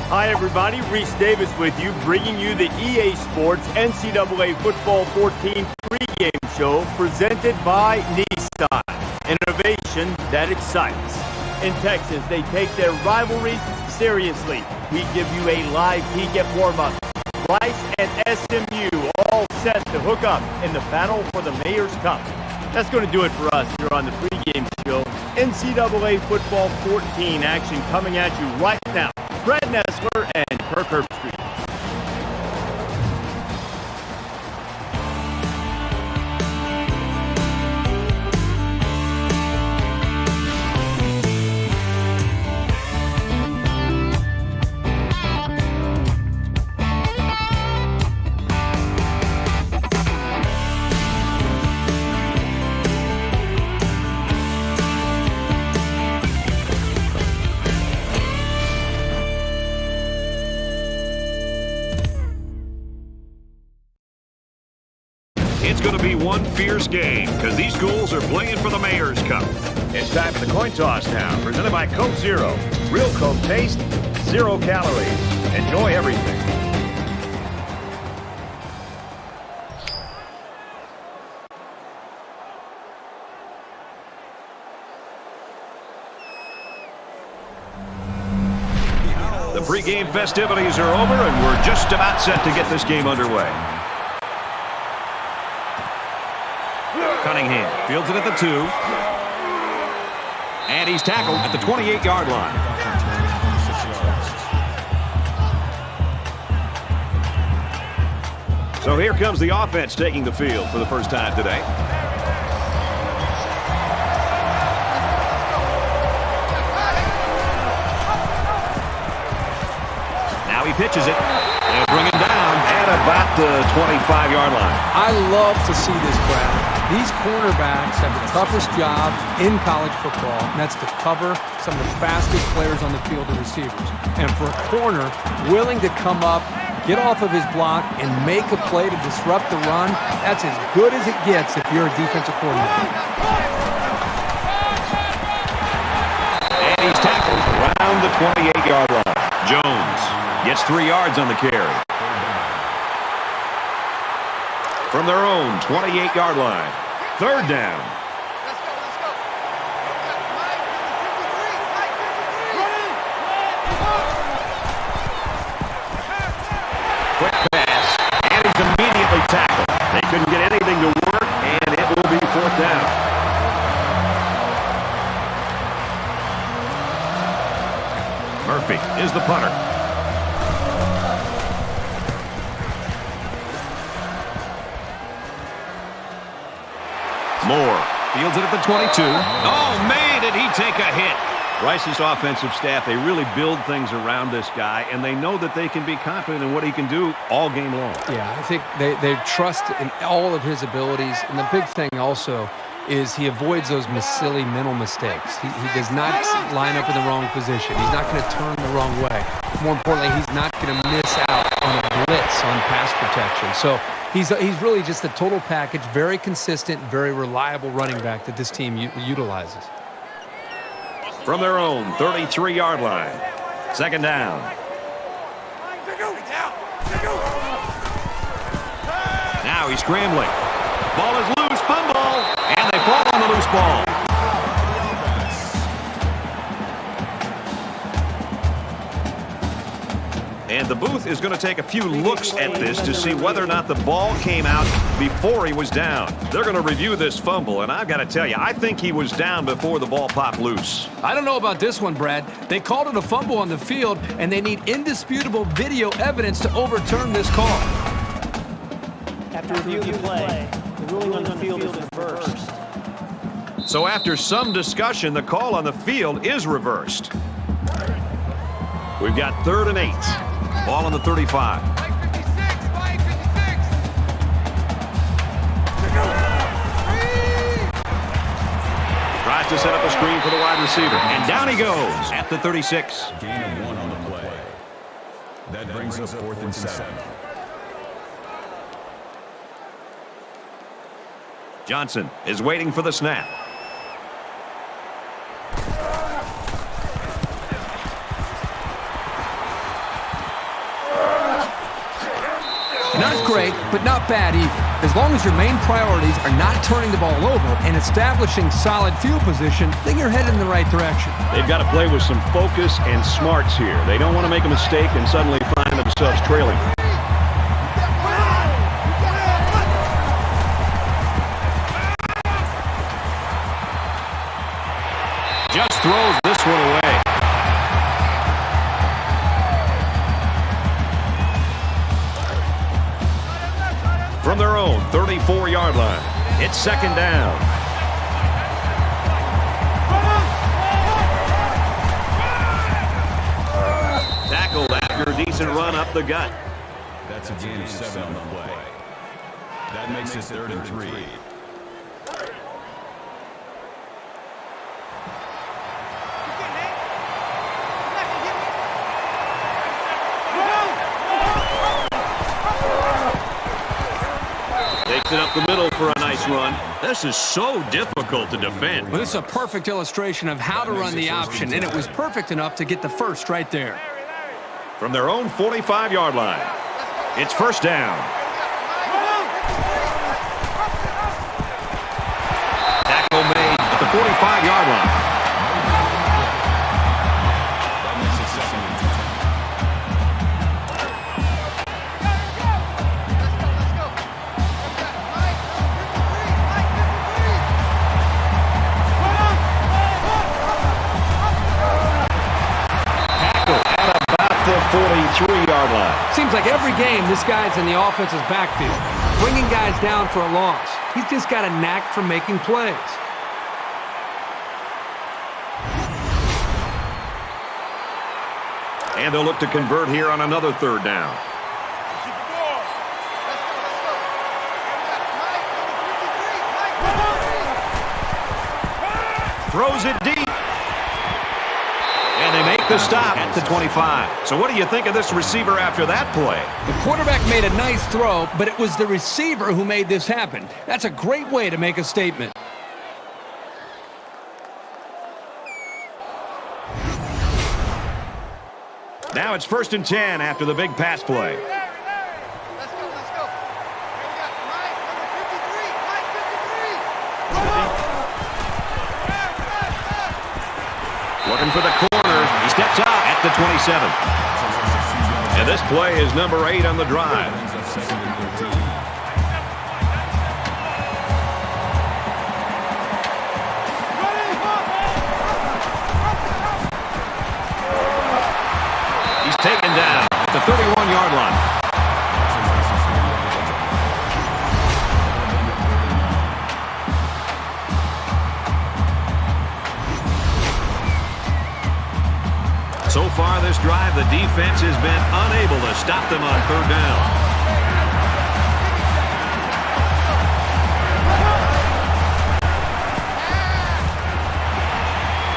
Hi, everybody. Reese Davis with you, bringing you the EA Sports NCAA Football 14 pregame show presented by Nissan. Innovation that excites. In Texas, they take their rivalries seriously. We give you a live peek at warm-up. Rice and SMU all set to hook up in the battle for the Mayor's Cup. That's going to do it for us here on the pregame show. NCAA Football 14 action coming at you right now. Brad Nessler and Kirk Herbstreit. It's going to be one fierce game because these schools are playing for the Mayor's Cup. It's time for the coin toss now, presented by Coke Zero. Real Coke taste, 0 calories. Enjoy everything. The pregame festivities are over, and we're just about set to get this game underway. Cunningham fields it at the 2. And he's tackled at the 28-yard line. So here comes the offense taking the field for the first time today. Now he pitches it. They'll bring him down at about the 25-yard line. I love to see this, Brad. These cornerbacks have the toughest job in college football, and that's to cover some of the fastest players on the field, the receivers. And for a corner willing to come up, get off of his block, and make a play to disrupt the run, that's as good as it gets if you're a defensive coordinator. And he's tackled around the 28-yard line. Jones gets 3 yards on the carry. From their own 28-yard line. 3rd down. Quick pass, and he's immediately tackled. They couldn't get anything to work, and it will be 4th down. Murphy is the punter. Moore fields it at the 22. Oh, man, did he take a hit. Rice's offensive staff, they really build things around this guy, and they know that they can be confident in what he can do all game long. Yeah, I think they trust in all of his abilities. And the big thing also is he avoids those silly mental mistakes. He does not line up in the wrong position. He's not going to turn the wrong way. More importantly, he's not going to miss out on a blitz on pass protection. So he's really just a total package, very consistent, very reliable running back that this team utilizes. From their own 33-yard line. 2nd down. Now he's scrambling. Ball is loose, fumble, and they fall on the loose ball. And the booth is going to take a few looks at this to see whether or not the ball came out before he was down. They're going to review this fumble, and I've got to tell you, I think he was down before the ball popped loose. I don't know about this one, Brad. They called it a fumble on the field, and they need indisputable video evidence to overturn this call. After reviewing the play, the ruling on the field is reversed. So after some discussion, the call on the field is reversed. We've got 3rd and 8. Ball on the 35. Tries to set up a screen for the wide receiver. And down he goes at the 36. Gain of 1 on the play. That brings up 4th and 7. Johnson is waiting for the snap. but not bad either. As long as your main priorities are not turning the ball over and establishing solid field position, then you're headed in the right direction. They've got to play with some focus and smarts here. They don't want to make a mistake and suddenly find themselves trailing. Just throws this one away. From their own 34-yard line, it's second down. Tackled after a decent run up the gut. That's a gain of 7 on the play. That makes it 3rd and 3. Takes it up the middle for a nice run. This is so difficult to defend. Well, this is a perfect illustration of how to run the option, and it was perfect enough to get the first right there. From their own 45-yard line, it's first down. Tackle made at the 45-yard line. That makes it 2nd and 10. Tackle at about the 43-yard line. Seems like every game this guy's in the offense's backfield, bringing guys down for a loss. He's just got a knack for making plays. And they'll look to convert here on another 3rd down. Throws it deep. And they make the stop at the 25. So what do you think of this receiver after that play? The quarterback made a nice throw, but it was the receiver who made this happen. That's a great way to make a statement. Now it's 1st and 10 after the big pass play. Looking for the corner. He steps out at the 27. And this play is number 8 on the drive. Brings up 2nd and 13. He's taken down at the 31-yard line. So far this drive, the defense has been unable to stop them on 3rd down.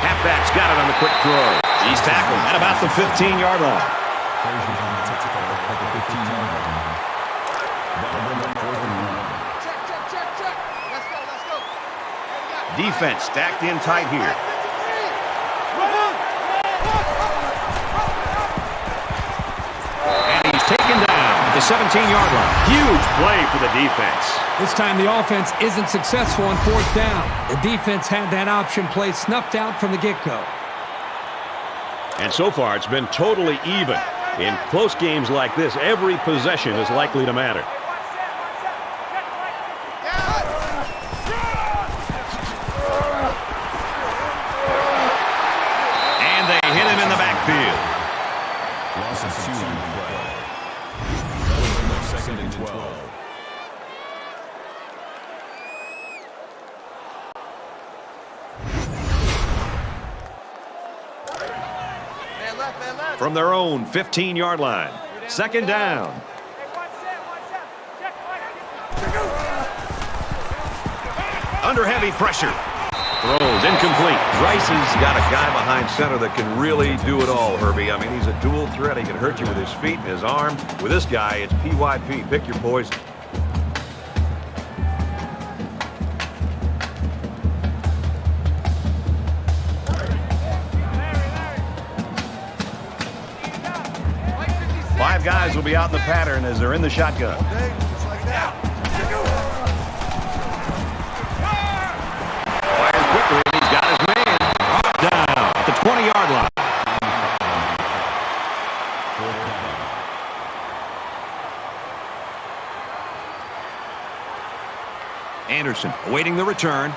Halfback's got it on the quick throw. He's tackled at about the 15-yard line. Defense stacked in tight here. And he's taken down at the 17-yard line. Huge play for the defense. This time the offense isn't successful on 4th down. The defense had that option play snuffed out from the get-go. And so far, it's been totally even. In close games like this, every possession is likely to matter. And they hit him in the backfield. Loss of 2 on the play. That'll bring up 2nd and 12. From their own 15-yard line. 2nd down. Under heavy pressure. Throws incomplete. Rice has got a guy behind center that can really do it all, Herbie. I mean, he's a dual threat. He can hurt you with his feet and his arm. With this guy, it's PYP. Pick your poison. Five guys will be out in the pattern as they're in the shotgun. Fires quickly, and he's got his man. Brought down at the 20-yard line. Anderson awaiting the return.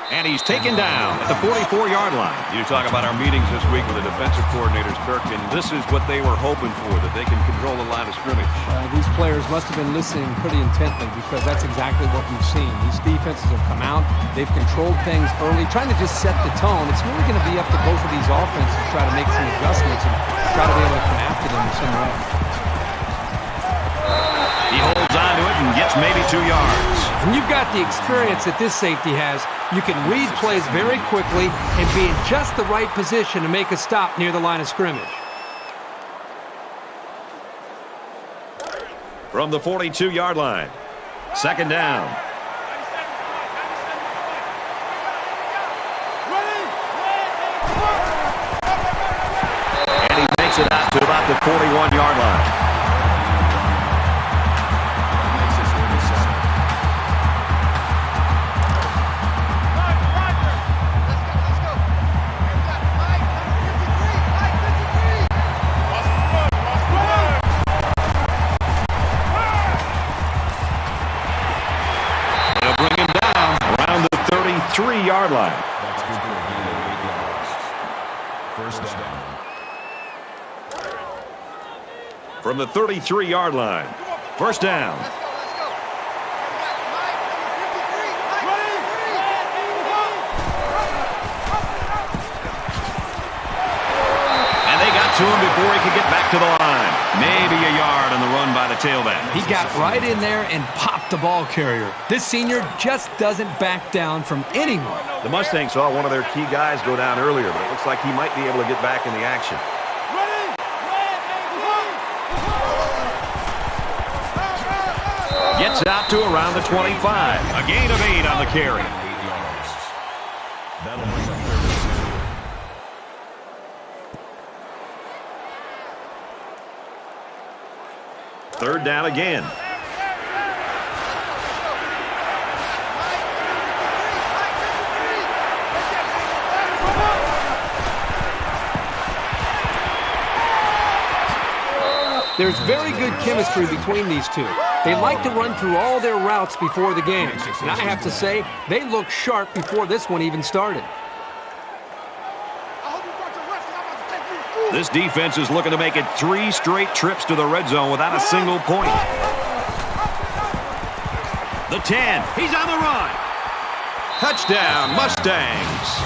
And he's taken down at the 44-yard line. You talk about our meetings this week with the defensive coordinators, Kirk, and this is what they were hoping for, that they can control the line of scrimmage. These players must have been listening pretty intently because that's exactly what we've seen. These defenses have come out. They've controlled things early, trying to just set the tone. It's really going to be up to both of these offenses to try to make some adjustments and try to be able to come after them in some way. He holds on to it and gets maybe 2 yards. When you've got the experience that this safety has, you can read plays very quickly and be in just the right position to make a stop near the line of scrimmage. From the 42-yard line. Second down. And he makes it out to about the 41-yard line. They'll bring him down around the 33-yard line. That's good for a gain of 8 yards. First down. From the 33-yard line. First down. And they got to him before he could get back to the line. Maybe a yard on the run by the tailback. He got right in there and popped the ball carrier. This senior just doesn't back down from anyone. The Mustangs saw one of their key guys go down earlier, but it looks like he might be able to get back in the action. Gets out to around the 25. A gain of 8 on the carry. 8 yards. That'll bring up third and 2. Third down again. There's very good chemistry between these two. They like to run through all their routes before the game. And I have to say, they look sharp before this one even started. This defense is looking to make it 3 straight trips to the red zone without a single point. The 10. He's on the run. Touchdown, Mustangs.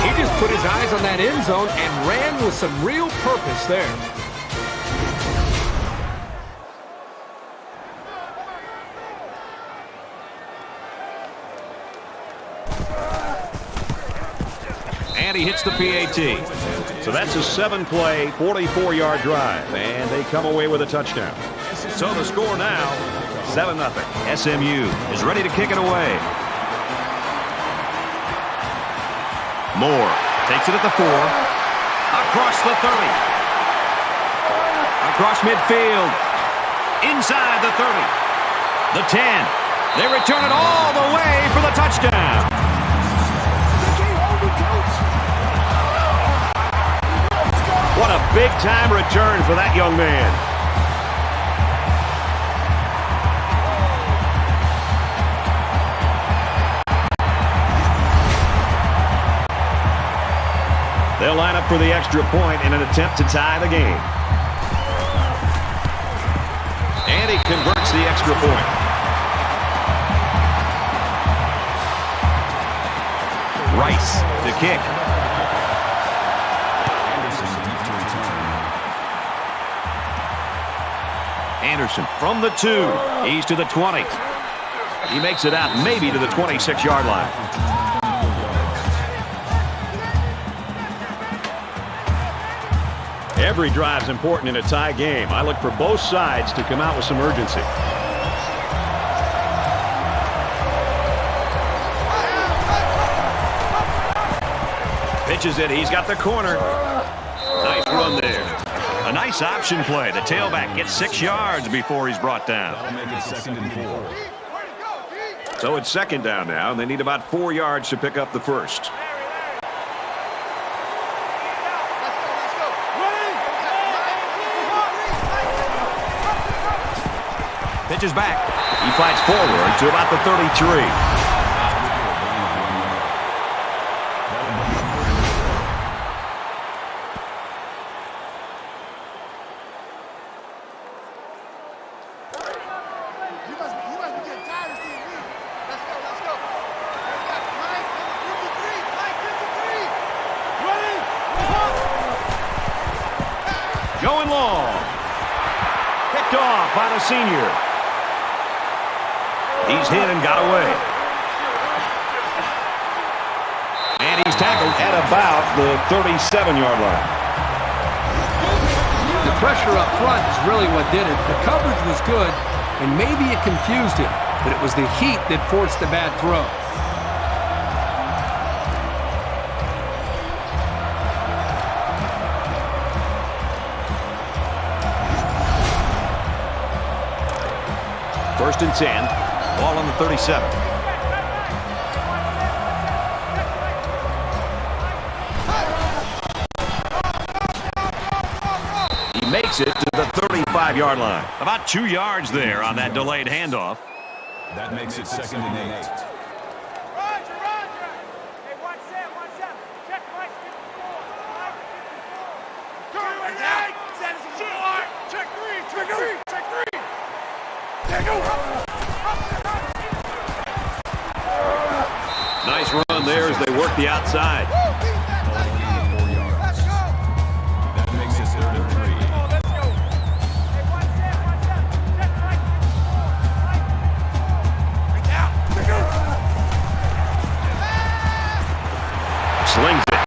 He just put his eyes on that end zone and ran with some real purpose there. And he hits the PAT. So that's a 7-play, 44-yard drive. And they come away with a touchdown. So the score now, 7-0. SMU is ready to kick it away. Moore takes it at the 4. Across the 30. Across midfield. Inside the 30. The 10. They return it all the way for the touchdown. What a big-time return for that young man. They'll line up for the extra point in an attempt to tie the game. And he converts the extra point. Rice to kick. Anderson from the 2. He's to the 20. He makes it out maybe to the 26-yard line. Every drive is important in a tie game. I look for both sides to come out with some urgency. Pitches it. He's got the corner. Nice run there. A nice option play. The tailback gets 6 yards before he's brought down. That'll make it 2nd and 4. So it's 2nd down now, and they need about 4 yards to pick up the first. Pitches back. He fights forward to about the 33. Going long. Picked off by the senior. He's hit and got away. And he's tackled at about the 37-yard line. The pressure up front is really what did it. The coverage was good, and maybe it confused him, but it was the heat that forced the bad throw. First and 10. Ball on the 37. He makes it to the 35-yard line. About 2 yards there on that delayed handoff. That makes it 2nd and 8. Roger. Hey, watch that. Check right, 54. Turn right now. Set us apart. Check 3. There go. Nice run there as they work the outside. That makes it 3rd and 3. Let's go. Hey, watch that. Check right. Break out. Slings it.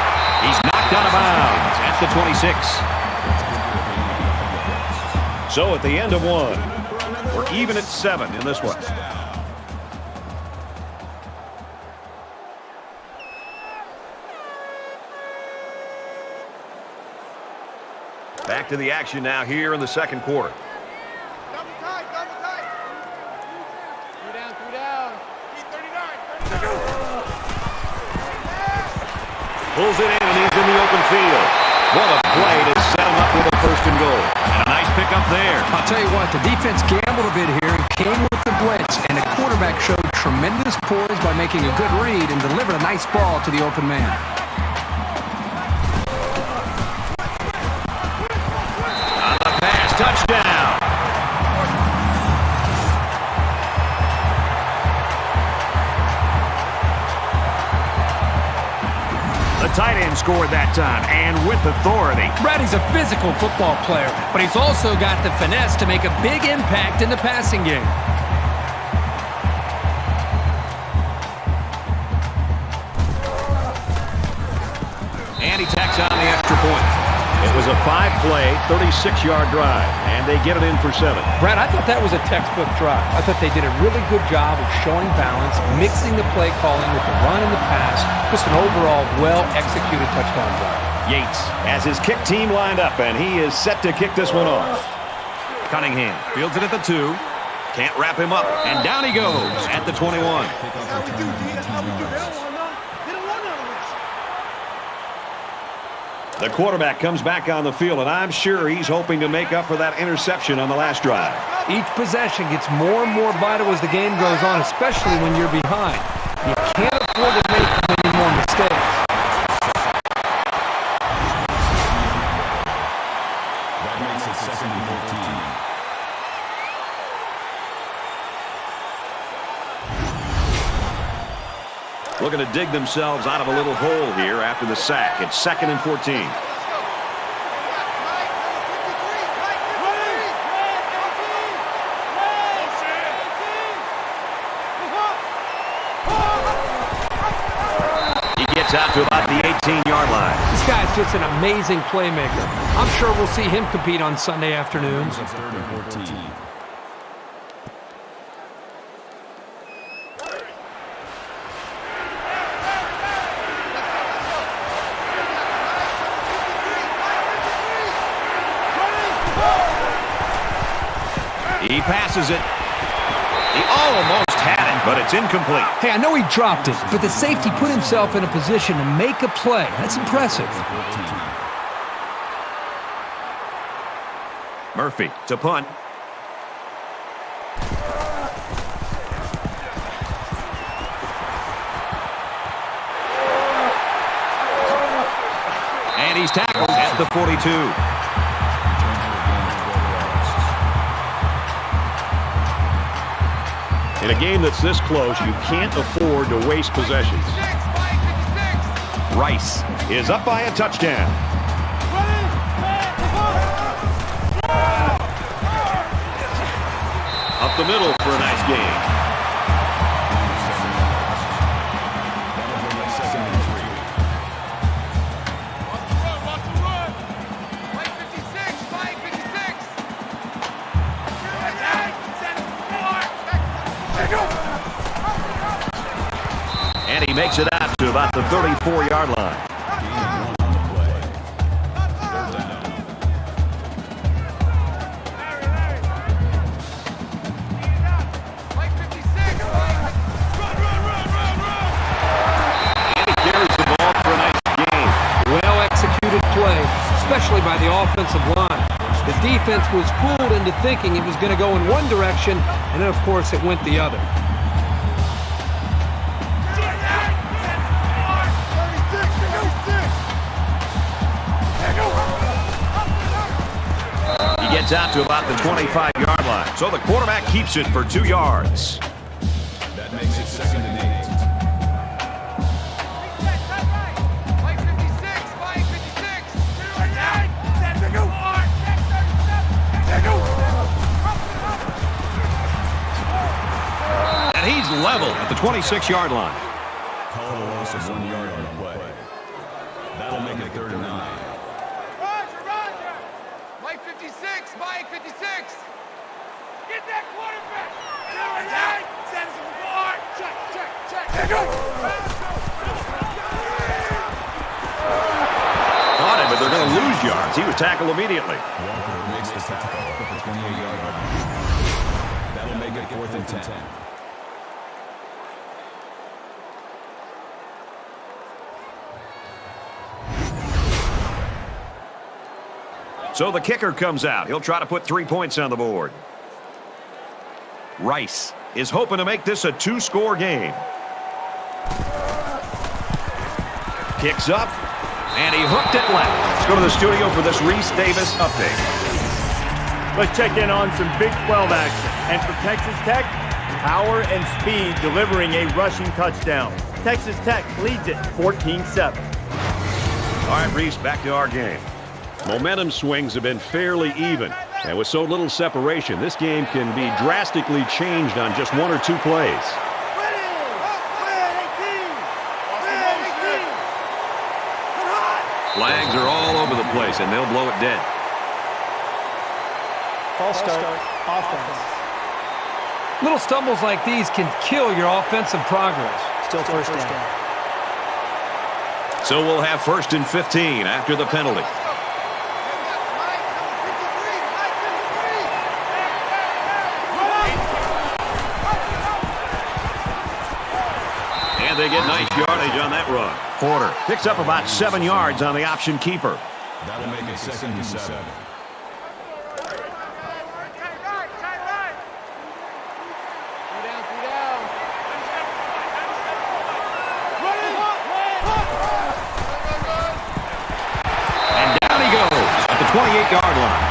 He's knocked out of bounds at the 26. So at the end of 1, we're even at 7 in this one. Back to the action now here in the 2nd quarter. Double tight. 3 down. Keep 39. Pulls it in, and he's in the open field. What a play to set him up with a 1st and goal. And a nice pickup there. I'll tell you what, the defense gambled a bit here and came with the blitz, and the quarterback showed tremendous poise by making a good read and delivered a nice ball to the open man. On the pass, touchdown. The tight end scored that time, and with authority. Brady's a physical football player, but he's also got the finesse to make a big impact in the passing game. And he tacks on the extra point. It was a 5-play, 36-yard drive, and they get it in for 7. Brad, I thought that was a textbook drive. I thought they did a really good job of showing balance, mixing the play calling with the run and the pass. Just an overall well-executed touchdown drive. Yates has his kick team lined up, and he is set to kick this one off. Cunningham fields it at the 2. Can't wrap him up, and down he goes at the 21. The quarterback comes back on the field, and I'm sure he's hoping to make up for that interception on the last drive. Each possession gets more and more vital as the game goes on, especially when you're behind. You can't afford to make any more mistakes. That makes it 2nd and 14. Looking to dig themselves out of a little hole here after the sack. It's 2nd and 14. He gets out to about the 18-yard line. This guy's just an amazing playmaker. I'm sure we'll see him compete on Sunday afternoons. It's 3rd and 14. passes it. He almost had it, but it's incomplete. Hey, I know he dropped it, but the safety put himself in a position to make a play. That's impressive. Murphy to punt. And he's tackled at the 42. In a game that's this close, you can't afford to waste possessions. Rice is up by a touchdown. Up the middle for a nice gain. And he makes it out to about the 34-yard line. And he carries the ball for a nice gain. Well-executed play, especially by the offensive line. The defense was fooled into thinking it was going to go in one direction, and then, of course, it went the other. Gets out to about the 25-yard line. So the quarterback keeps it for 2 yards. That makes it 2nd and 8. And he's level at the 26-yard line. Call a loss of 1 yard on the play. That'll make it 3rd and 9. Mike 56, Mike 56. Get that quarterback. Send us the board. Check. Caught him, but they're going to lose yards. He was tackled immediately. Walker makes the tackle at the 28-yard line. That'll make it 4th and 10. So the kicker comes out. He'll try to put 3 points on the board. Rice is hoping to make this a 2-score game. Kicks up, and he hooked it left. Let's go to the studio for this Reese Davis update. Let's check in on some Big 12 action. And for Texas Tech, power and speed delivering a rushing touchdown. Texas Tech leads it 14-7. All right, Reese, back to our game. Momentum swings have been fairly even. And with so little separation, this game can be drastically changed on just 1 or 2 plays. Flags are all over the place, and they'll blow it dead. False start. Offense. Little stumbles like these can kill your offensive progress. Still first down. So we'll have 1st and 15 after the penalty. And they get nice yardage on that run. Porter picks up about 7 yards on the option keeper. That'll make it 2nd and 7. And down he goes at the 28-yard line.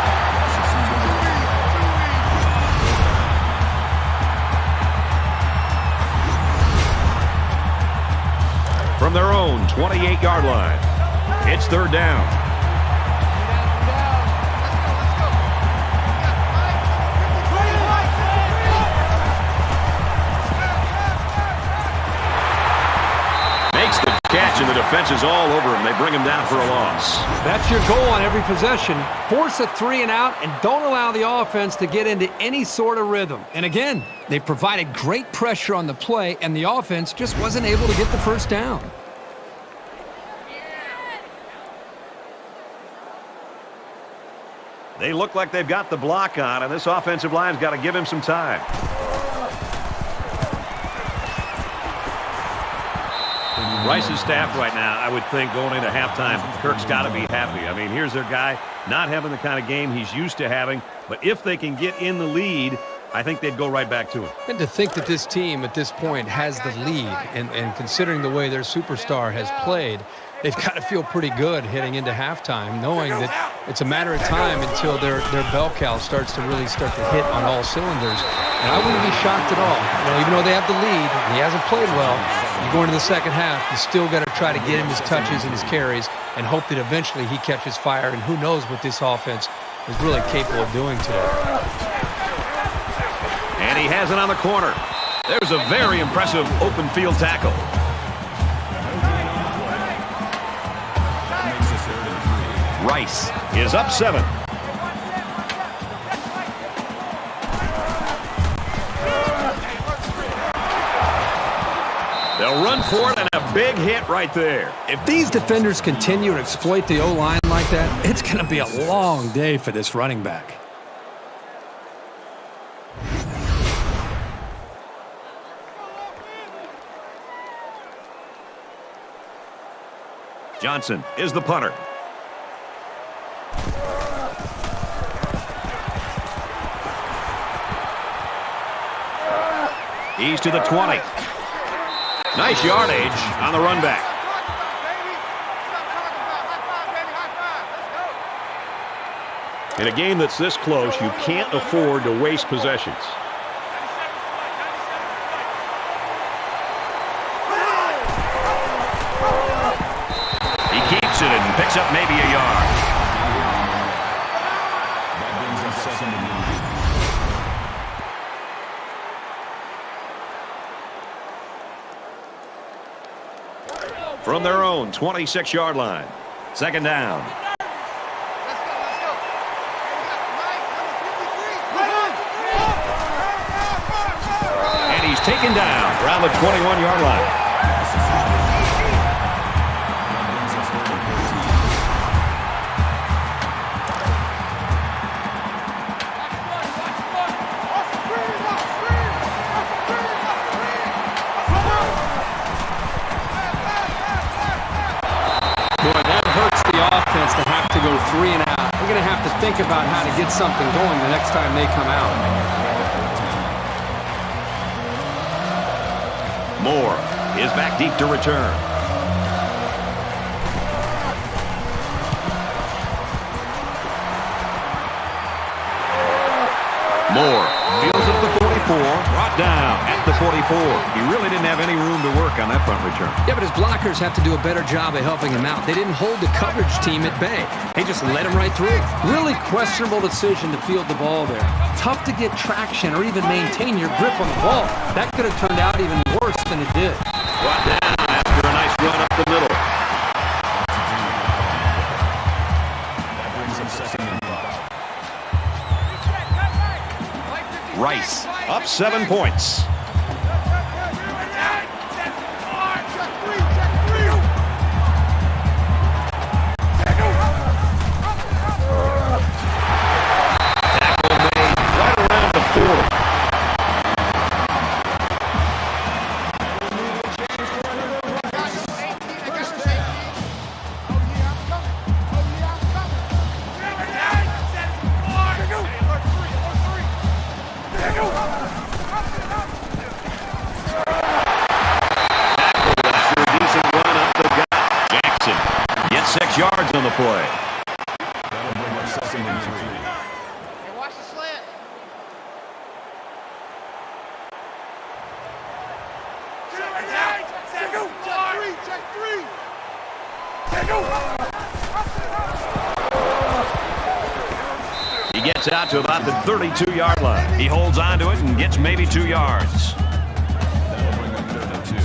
From their own 28-yard line, it's 3rd down. Makes the catch, and the defense is all over him. They bring him down for a loss. That's your goal on every possession. Force a 3 and out and don't allow the offense to get into any sort of rhythm. And again, they provided great pressure on the play, and the offense just wasn't able to get the first down. They look like they've got the block on, and this offensive line's got to give him some time. Rice's staff right now, I would think, going into halftime, Kirk's got to be happy. I mean, here's their guy not having the kind of game he's used to having, but if they can get in the lead, I think they'd go right back to him. And to think that this team at this point has the lead, and considering the way their superstar has played, they've got to feel pretty good heading into halftime, knowing that it's a matter of time until their bell cow starts to hit on all cylinders. And I wouldn't be shocked at all. You know, even though they have the lead, and he hasn't played well, you go into the second half, you still got to try to get him his touches and his carries and hope that eventually he catches fire. And who knows what this offense is really capable of doing today. And he has it on the corner. There's a very impressive open field tackle. Rice is up 7. They'll run for it, and a big hit right there. If these defenders continue to exploit the O-line like that, it's going to be a long day for this running back. Johnson is the punter. He's to the 20. Nice yardage on the run back. In a game that's this close, you can't afford to waste possessions. He keeps it and picks up maybe a yard. That brings us 2nd and 9. From their own 26-yard line. 2nd down. And he's taken down around the 21-yard line. Offense to have to go 3 and out. We're going to have to think about how to get something going the next time they come out. Moore is back deep to return. Moore fields at the 44, brought down at the 44. He really didn't have any room to work on that punt return. Yeah, but his blockers have to do a better job of helping him out. They didn't hold the coverage team at bay. They just let him right through. Really questionable decision to field the ball there. Tough to get traction or even maintain your grip on the ball. That could have turned out even worse than it did. Brought down after a nice run up the middle. That brings us 2nd and 5. Rice up 7 points. Yards on the play. That'll bring us 2nd and 3. Hey, watch the slant. Check 3. He gets out to about the 32-yard line. He holds on to it and gets maybe 2 yards. That'll bring up 3rd and 2.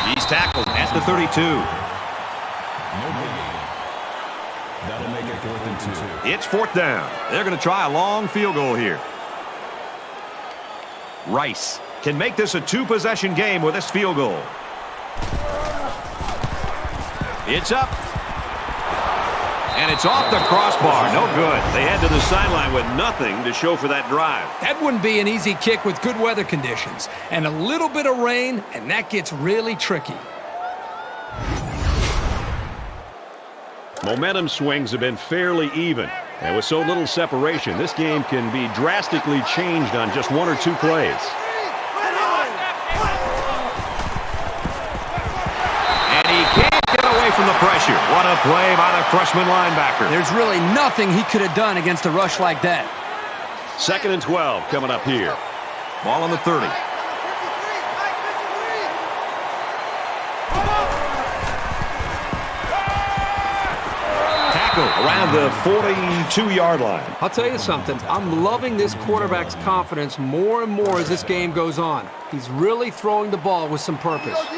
He's tackled at the 32. No gain. That'll make it 4th and 2. It's 4th down. They're going to try a long field goal here. Rice can make this a two-possession game with this field goal. It's up. And it's off the crossbar. No good. They head to the sideline with nothing to show for that drive. That wouldn't be an easy kick with good weather conditions. And a little bit of rain, and that gets really tricky. Momentum swings have been fairly even. And with so little separation, this game can be drastically changed on just one or two plays. And he can't get away from the pressure. What a play by the freshman linebacker. There's really nothing he could have done against a rush like that. 2nd and 12 coming up here. Ball on the 30. Around the 42-yard line. I'll tell you something. I'm loving this quarterback's confidence more and more as this game goes on. He's really throwing the ball with some purpose. Let's go.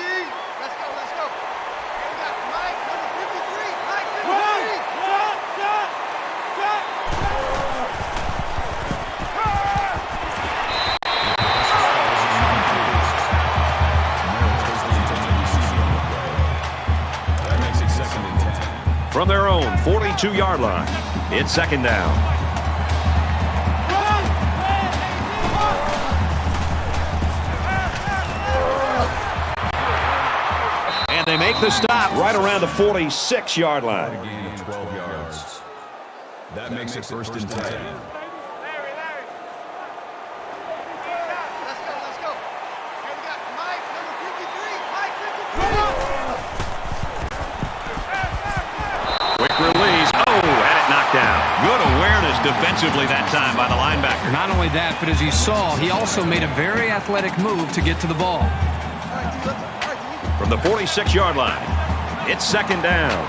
Mike, number 53. Mike, 53. That makes it 2nd and 10. From their own 42-yard line, it's 2nd down. And they make the stop right around the 46-yard line. A gain of 12 yards. That makes it 1st and 10. Let's go. Here we got Mike, number 53. Mike, 53. Quick release. Oh, had it knocked down. Good awareness defensively that time by the linebacker. Not only that, but as you saw, he also made a very athletic move to get to the ball. From the 46-yard line, it's 2nd down.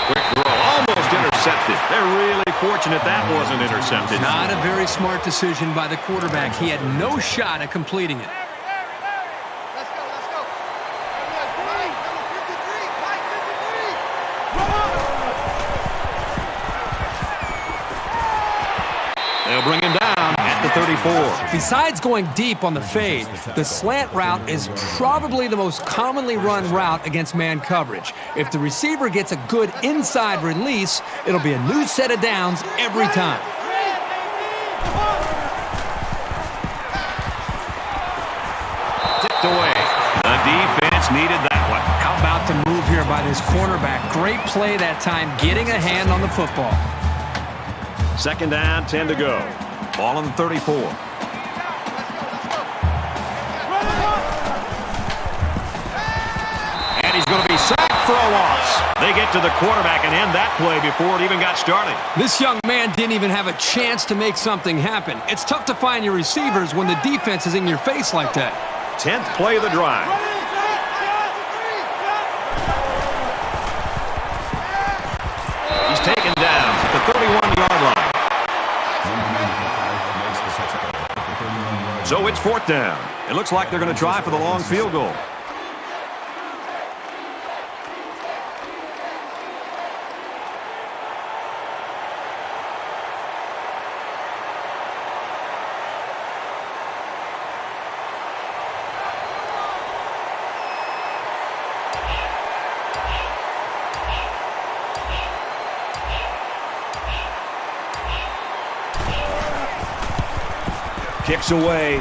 Quick throw, almost intercepted. They're really fortunate that wasn't intercepted. Not a very smart decision by the quarterback. He had no shot at completing it. Let's go. Mike, number 53. Mike, 53. They'll bring him down at the 34. Besides going deep on the fade, the slant route is probably the most commonly run route against man coverage. If the receiver gets a good inside release, it'll be a new set of downs every time. Tipped away. The defense needed that one. How about the move here by this cornerback? Great play that time, getting a hand on the football. 2nd down, 10 to go. Ball on the 34. And he's going to be sacked for a loss. They get to the quarterback and end that play before it even got started. This young man didn't even have a chance to make something happen. It's tough to find your receivers when the defense is in your face like that. 10th play of the drive. He's taken down at the 31-yard line. So it's 4th down. It looks like they're going to try for the long field goal. Kicks away.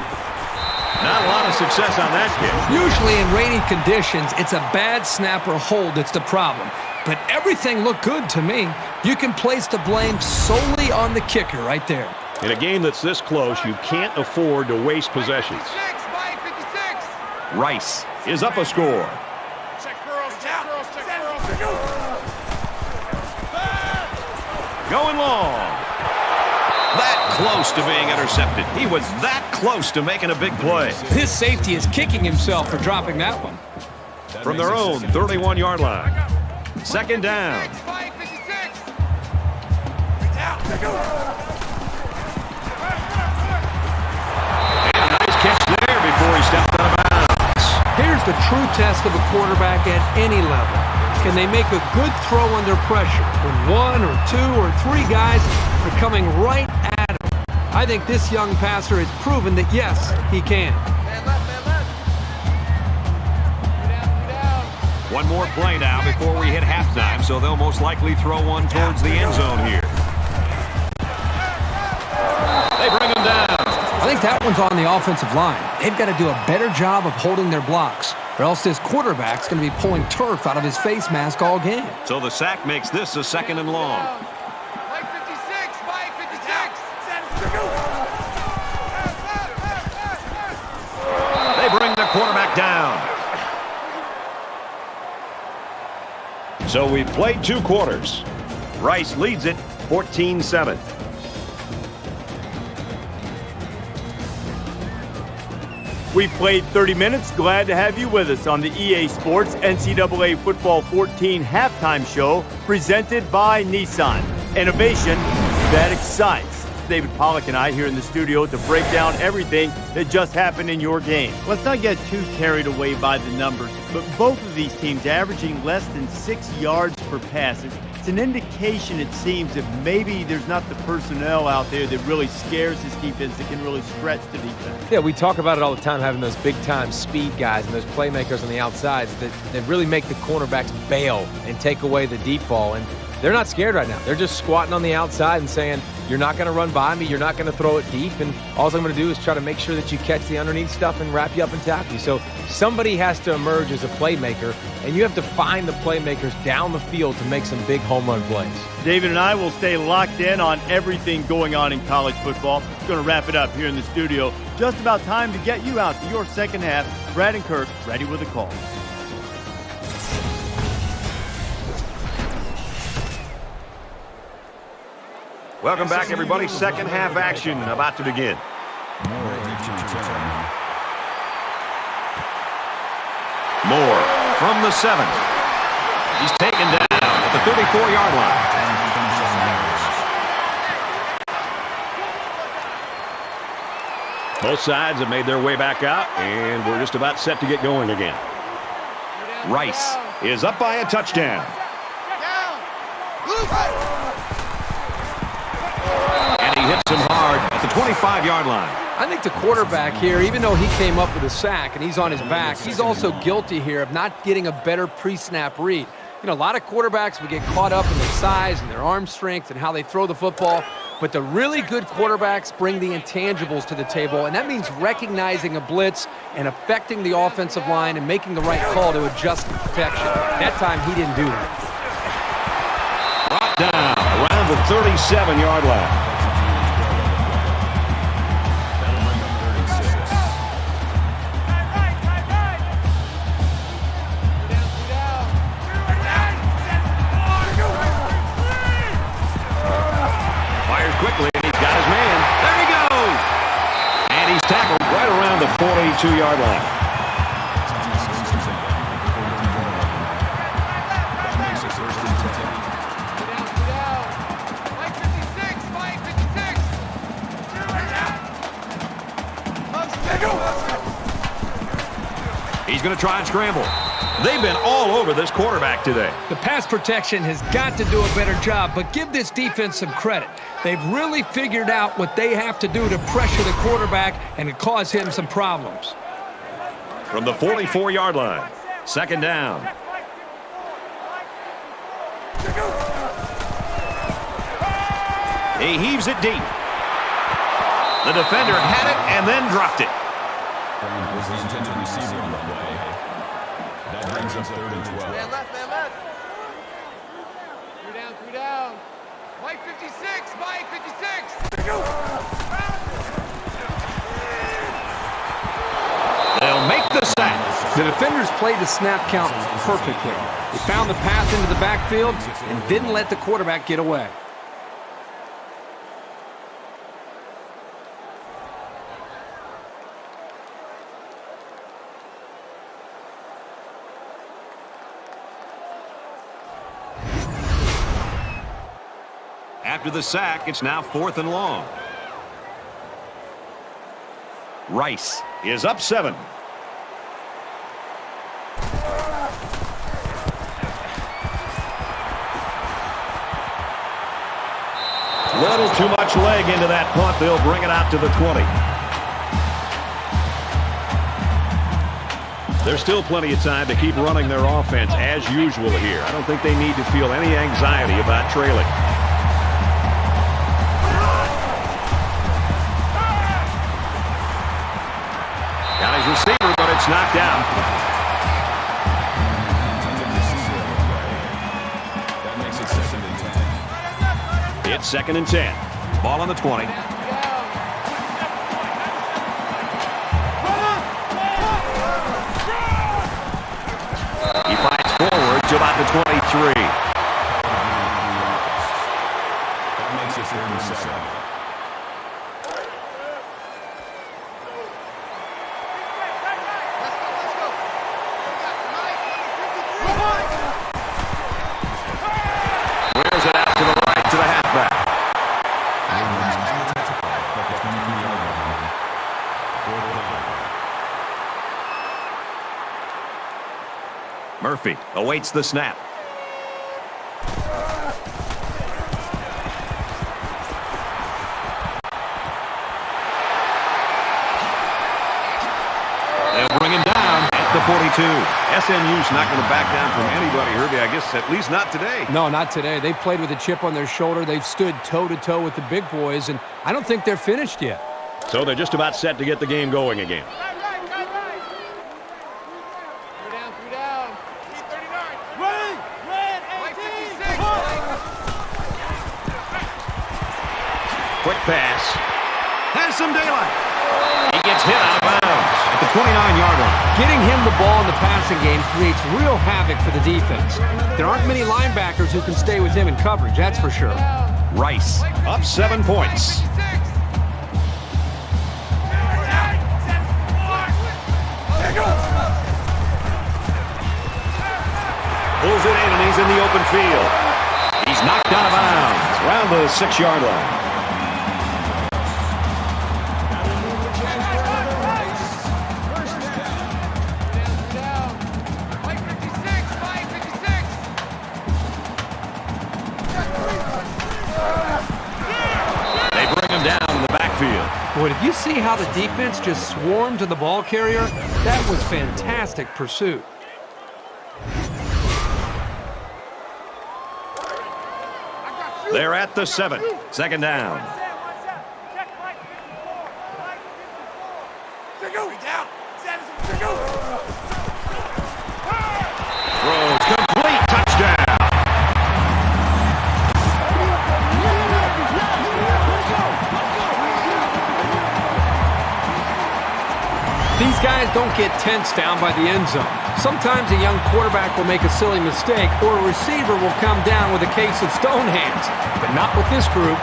Not a lot of success on that kick. Usually in rainy conditions, it's a bad snap or hold that's the problem. But everything looked good to me. You can place the blame solely on the kicker right there. In a game that's this close, you can't afford to waste possessions. 56, Mike, 56. Rice is up a score. Check girls. Going long. That close to being intercepted. He was that close to making a big play. His safety is kicking himself for dropping that one. From their own 31-yard line. 2nd down. Mike, 56. And a nice catch there before he stepped out of bounds. Here's the true test of a quarterback at any level. Can they make a good throw under pressure when 1 or 2 or 3 guys are coming right at him. I think this young passer has proven that, yes, he can. Man left, man left. Two down. One more play now before we hit halftime, so they'll most likely throw one towards the end zone here. They bring him down. I think that one's on the offensive line. They've got to do a better job of holding their blocks, or else this quarterback's going to be pulling turf out of his face mask all game. So the sack makes this a 2nd and long. Mike 56, Mike 56. They bring the quarterback down. So we've played 2 quarters. Rice leads it 14-7. We played 30 minutes. Glad to have you with us on the EA Sports NCAA Football 14 halftime show presented by Nissan. Innovation that excites. David Pollack and I here in the studio to break down everything that just happened in your game. Let's not get too carried away by the numbers, but both of these teams averaging less than 6 yards per pass. It's an indication, it seems, that maybe there's not the personnel out there that really scares this defense, that can really stretch the defense. Yeah, we talk about it all the time, having those big-time speed guys and those playmakers on the outsides that really make the cornerbacks bail and take away the deep ball. And they're not scared right now. They're just squatting on the outside and saying, you're not going to run by me, you're not going to throw it deep, and all I'm going to do is try to make sure that you catch the underneath stuff and wrap you up and tackle you. So somebody has to emerge as a playmaker, and you have to find the playmakers down the field to make some big home run plays. David and I will stay locked in on everything going on in college football. We're going to wrap it up here in the studio. Just about time to get you out to your second half. Brad and Kirk ready with a call. Welcome back, everybody. Second half action about to begin. Moore from the 7. He's taken down at the 34-yard line. Both sides have made their way back out, and we're just about set to get going again. Rice is up by a touchdown. And he hits him hard at the 25-yard line. I think the quarterback here, even though he came up with a sack and he's on his back, he's also guilty here of not getting a better pre-snap read. You know, a lot of quarterbacks would get caught up in their size and their arm strength and how they throw the football, but the really good quarterbacks bring the intangibles to the table, and that means recognizing a blitz and affecting the offensive line and making the right call to adjust the protection. That time, he didn't do that. Brought down around the 37-yard line. Quickly, and he's got his man. There he goes! And he's tackled right around the 42-yard line. Mike 56, Mike 56. He's going to try and scramble. They've been all over this quarterback today. The pass protection has got to do a better job, but give this defense some credit. They've really figured out what they have to do to pressure the quarterback and to cause him some problems. From the 44-yard line, second down. He heaves it deep. The defender had it and then dropped it. Was the intended receiver on the play. That brings up 3rd and 12. Man left, man left. Three down. Mike 56, Mike 56. They'll make the sack. The defenders played the snap count perfectly. They found the path into the backfield and didn't let the quarterback get away. After the sack, it's now 4th and long. Rice is up 7. Little too much leg into that punt. They'll bring it out to the 20. There's still plenty of time to keep running their offense as usual here. I don't think they need to feel any anxiety about trailing. Got his receiver, but it's knocked out. That makes it 2nd and 10. It's 2nd and 10. Ball on the 20. He fights forward to about the 23. That makes it 3rd and 7. Wheels it out to the right to the halfback. Murphy awaits the snap. They'll bring him down at the 42. SMU's not going to back down from anybody, Herbie. I guess at least not today. No, not today. They played with a chip on their shoulder. They've stood toe-to-toe with the big boys, and I don't think they're finished yet. So they're just about set to get the game going again. Quick pass. Has some daylight. He gets hit out of bounds at the 29-yard line. Getting him the ball in the passing game creates real havoc for the defense. There aren't many linebackers who can stay with him in coverage, that's for sure. Rice up 7 points. Pulls it in, and he's in the open field. He's knocked out of bounds around the 6-yard line. Boy, did you see how the defense just swarmed to the ball carrier? That was fantastic pursuit. They're at the 7. 2nd down. Throws complete. Touchdown. These guys don't get tensed down by the end zone. Sometimes a young quarterback will make a silly mistake, or a receiver will come down with a case of stone hands, but not with this group.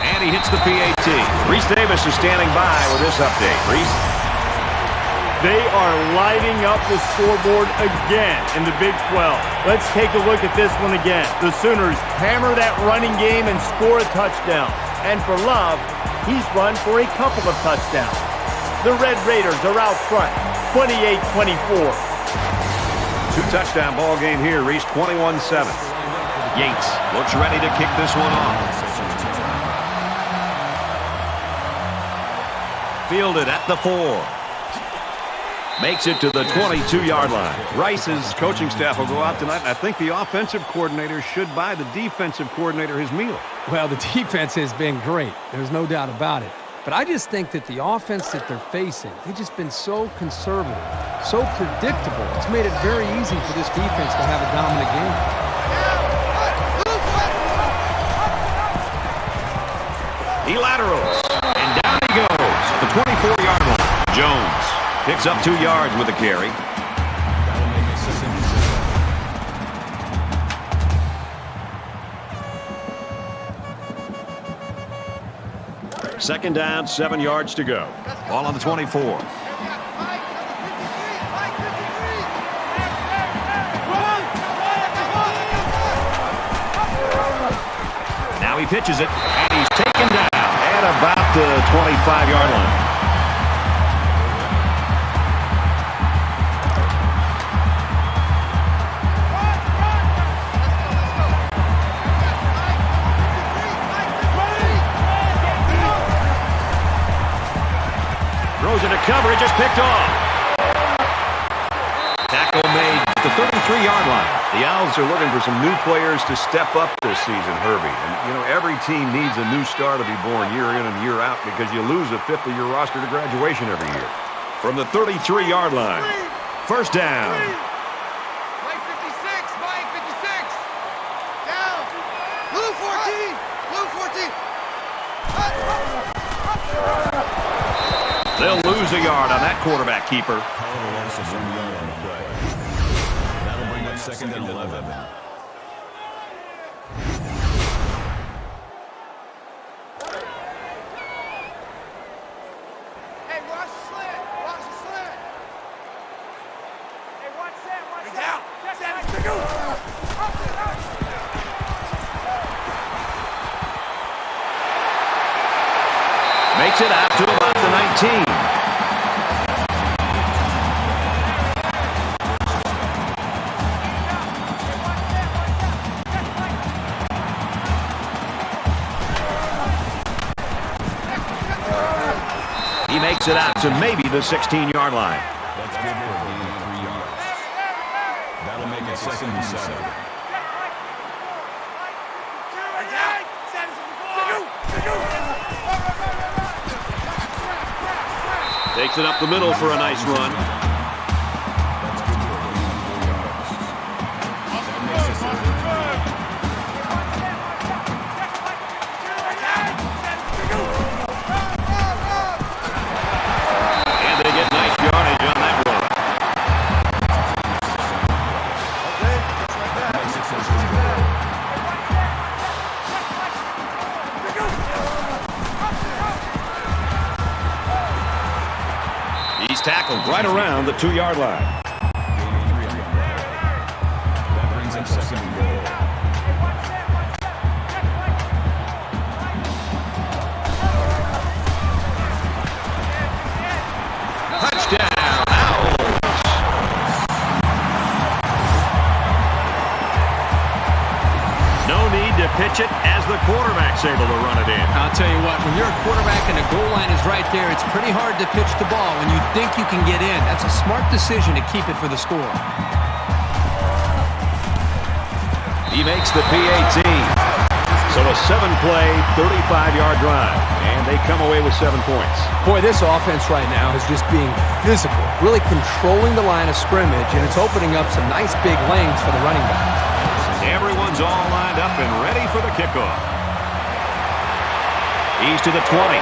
And he hits the PAT. Reese Davis is standing by with this update. Reese? They are lighting up the scoreboard again in the Big 12. Let's take a look at this one again. The Sooners hammer that running game and score a touchdown. And for Love, he's run for a couple of touchdowns. The Red Raiders are out front, 28-24. 2-touchdown ball game here, Reese, 21-7. Yates looks ready to kick this one off. Fielded at the 4. Makes it to the 22-yard line. Rice's coaching staff will go out tonight, and I think the offensive coordinator should buy the defensive coordinator his meal. Well, the defense has been great. There's no doubt about it. But I just think that the offense that they're facing, they've just been so conservative, so predictable. It's made it very easy for this defense to have a dominant game. He laterals, and down he goes at the 24-yard line. Jones picks up 2 yards with the carry. Second down, 7 yards to go. Ball on the 24. Now he pitches it, and he's taken down at about the 25-yard line. coverage is picked off. Tackle made at the 33-yard line. The Owls are looking for some new players to step up this season, Herbie. And, you know, every team needs a new star to be born year in and year out because you lose a fifth of your roster to graduation every year. From the 33-yard line, first down. Mike 56, Mike 56. Down. Blue 14, blue 14. They'll lose a yard on that quarterback keeper. Loss of 1 yard on the play. That'll bring up second and 11. Hey, watch the slant. Watch the slant. Hey, watch that. Watch that. Down. Makes it out to about the 19. He makes it out to maybe the 16-yard line. That's good for a gain of 3 yards. That'll make it second and 7. Takes it up the middle for a nice run. That's good for a gain of 4 yards. That makes it 3rd and 3. And they get nice yardage on that run. That makes it 1st and goal. He's tackled right around the 2-yard line. Gain of 3 on the play. That brings up second and goal. Touchdown, Owls. No need to pitch it as the quarterback's able to run it in. I'll tell you what, when you're a quarterback and the goal line is right there, it's pretty hard to pitch the ball when you think you can get in. That's a smart decision to keep it for the score. He makes the PAT. So a 7-play, 35-yard drive. And they come away with 7 points. Boy, this offense right now is just being physical, really controlling the line of scrimmage, and it's opening up some nice big lanes for the running back. Everyone's all lined up and ready for the kickoff. He's to the 20.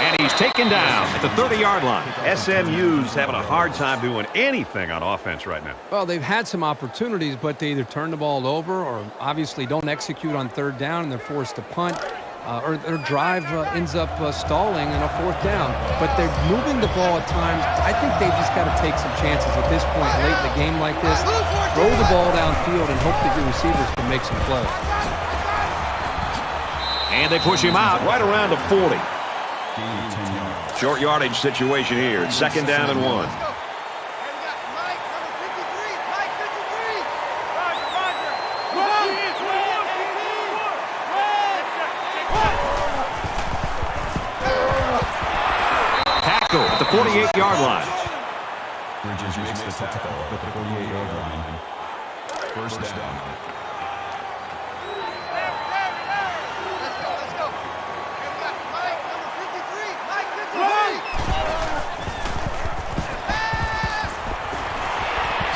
And he's taken down at the 30-yard line. SMU's having a hard time doing anything on offense right now. Well, they've had some opportunities, but they either turn the ball over or obviously don't execute on 3rd down and they're forced to punt. Or their drive ends up stalling in a 4th down. But they're moving the ball at times. I think they've just got to take some chances at this point late in the game like this. Throw the ball downfield and hope that your receivers can make some plays. And they push him out right around the 40. Gain of 10 yards. Short yardage situation here. It's 2nd down and 1. Hey, we got Mike, number 53. Mike 53. Roger. Tackle at the 48-yard line. Bridges makes the tackle at the 48-yard line. First down. Let's go. Hey, we got Mike, number 53. Mike 53.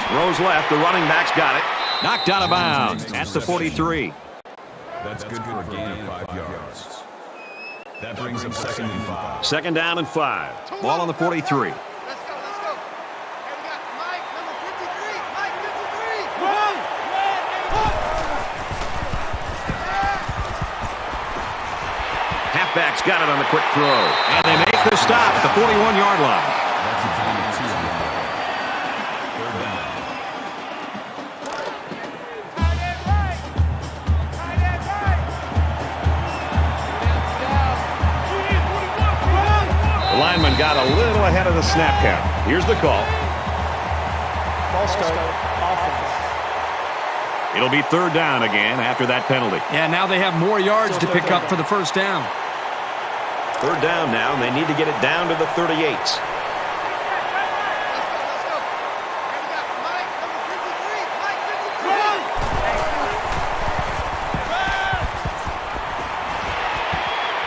Throws left. The running back's got it. Knocked out of bounds at the 43. That's good for a gain of 5 yards. That brings up second and 5. 2nd down and 5. Ball on the 43. Let's go. Hey, we got Mike, number 53. Mike 53. Run! Halfback's got it on the quick throw. And they make the stop at the 41-yard line. That's a gain of 2 on the play. 3rd down. The lineman got a little ahead of the snap count. Here's the call. Ball start, offense. It'll be 3rd down again after that penalty. Yeah, now they have more yards to pick up for the 1st down. Third down now, and they need to get it down to the 38.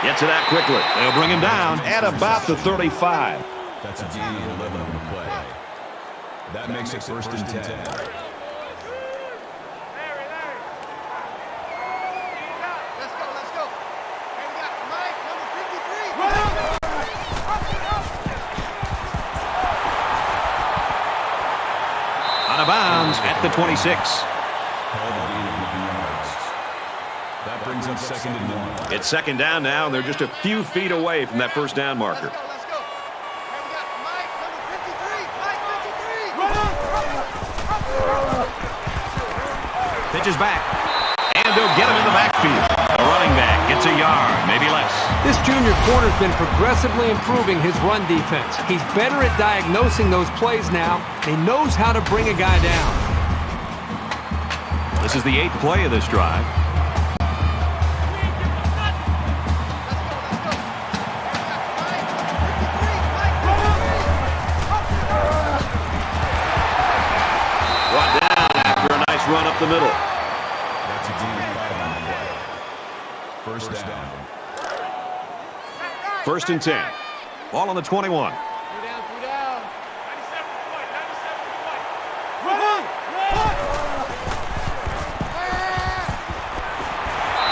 Gets it out quickly. They'll bring him down at about the 35. That's a gain of 11 on the play. That makes it first and 10. Out of bounds at the 26. That brings up second and 1. It's second down now, and they're just a few feet away from that first down marker. Pitches back, and they'll get him in the backfield. A running back gets a yard, maybe less. This junior corner's been progressively improving his run defense. He's better at diagnosing those plays now. He knows how to bring a guy down. This is the 8th play of this drive. Brought down after a nice run up the middle. That's a gain of 5 on the play. First down. First and 10. Ball on the 21.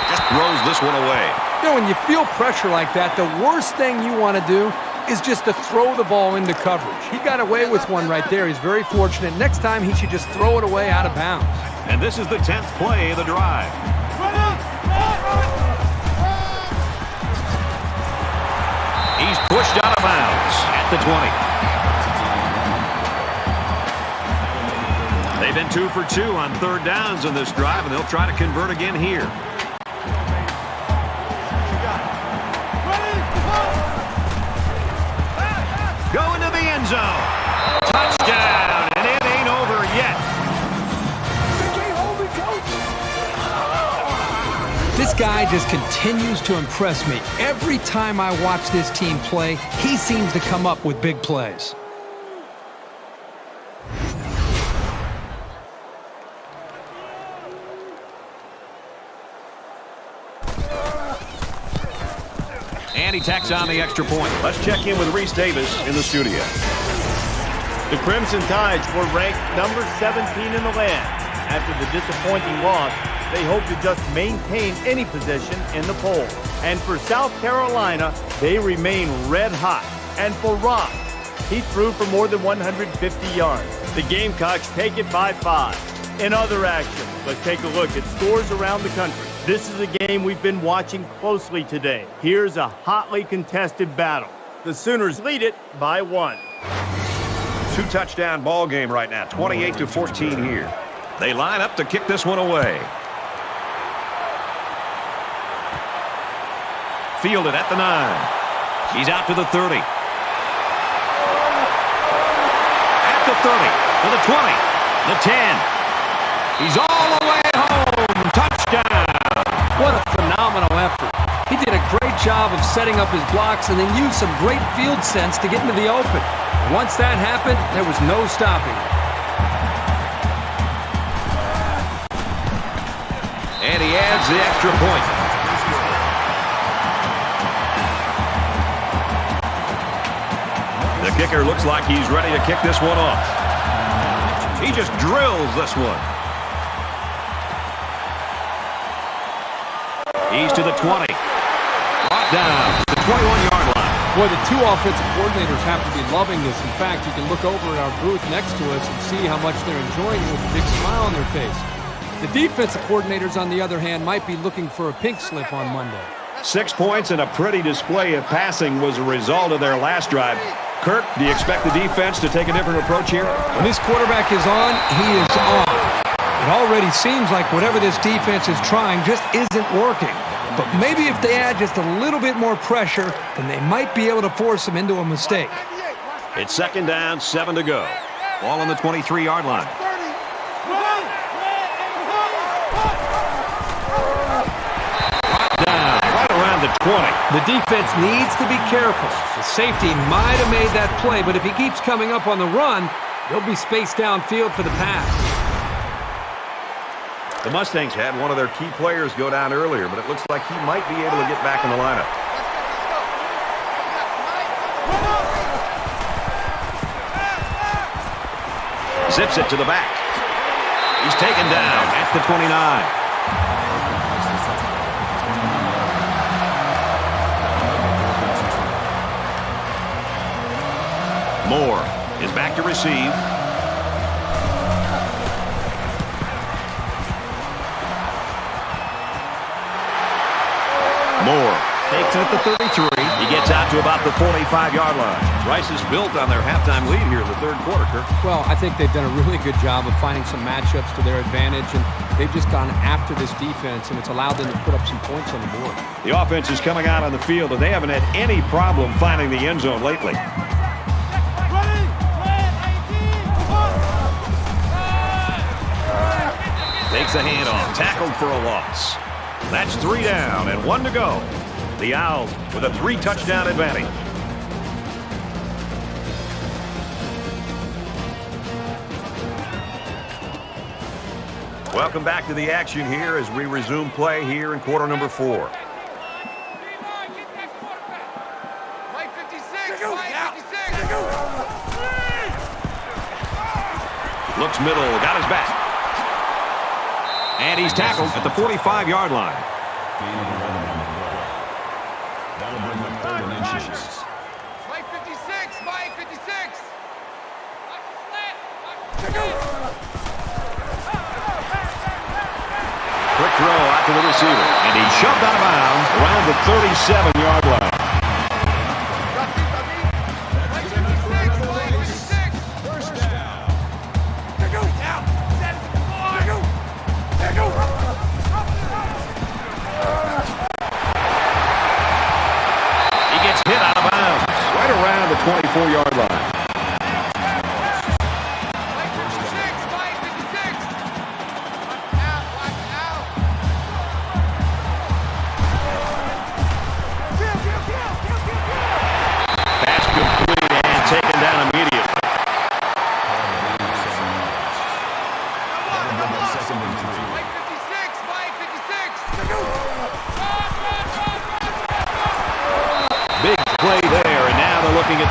Just throws this one away. You know, when you feel pressure like that, the worst thing you want to do is just to throw the ball into coverage. He got away with one right there. He's very fortunate. Next time, he should just throw it away out of bounds. And this is the 10th play of the drive. He's pushed out of bounds at the 20. They've been 2 for 2 on third downs in this drive, and they'll try to convert again here. Going to the end zone. Touchdown, and it ain't over yet. This guy just continues to impress me. Every time I watch this team play, he seems to come up with big plays. And he tacks on the extra point. Let's check in with Reese Davis in the studio. The Crimson Tides were ranked number 17 in the land. After the disappointing loss, they hope to just maintain any position in the poll. And for South Carolina, they remain red hot. And for Ross, he threw for more than 150 yards. The Gamecocks take it by 5. In other action, let's take a look at scores around the country. This is a game we've been watching closely today. Here's a hotly contested battle. The Sooners lead it by 1. 2-touchdown ball game right now, 28-14 here. They line up to kick this one away. Fielded at the 9. He's out to the 30. At the 30, to the 20, the 10. He's all the way home. Touchdown. What a phenomenal effort. He did a great job of setting up his blocks and then used some great field sense to get into the open. Once that happened, there was no stopping him. And he adds the extra point. The kicker looks like he's ready to kick this one off. He just drills this one. He's to the 20. Brought down to the 21-yard line. Boy, the two offensive coordinators have to be loving this. In fact, you can look over at our booth next to us and see how much they're enjoying it with a big smile on their face. The defensive coordinators, on the other hand, might be looking for a pink slip on Monday. 6 points and a pretty display of passing was a result of their last drive. Kirk, do you expect the defense to take a different approach here? When this quarterback is on, he is on. It already seems like whatever this defense is trying just isn't working. But maybe if they add just a little bit more pressure, then they might be able to force them into a mistake. It's second down, 7 to go. Ball on the 23-yard line. Brought down right around the 20. The defense needs to be careful. The safety might have made that play, but if he keeps coming up on the run, there'll be space downfield for the pass. The Mustangs had one of their key players go down earlier, but it looks like he might be able to get back in the lineup. Zips it to the back. He's taken down at the 29. Moore is back to receive. Moore takes it at the 33. He gets out to about the 45-yard line. Rice is built on their halftime lead here in the third quarter, Kirk. Well, I think they've done a really good job of finding some matchups to their advantage, and they've just gone after this defense, and it's allowed them to put up some points on the board. The offense is coming out on the field, and they haven't had any problem finding the end zone lately. Takes a handoff, tackled for a loss. That's 3 down and 1 to go. The Owls with a 3-touchdown advantage. Welcome back to the action here as we resume play here in quarter number 4. Mike 56, Mike 56. Looks middle, got his back. And he's tackled at the 45-yard line. That'll bring up 3rd and inches. Mike 56, Mike 56. Quick throw out to the receiver. And he's shoved out of bounds around the 37-yard line. He gets hit out of bounds right around the 24-yard line.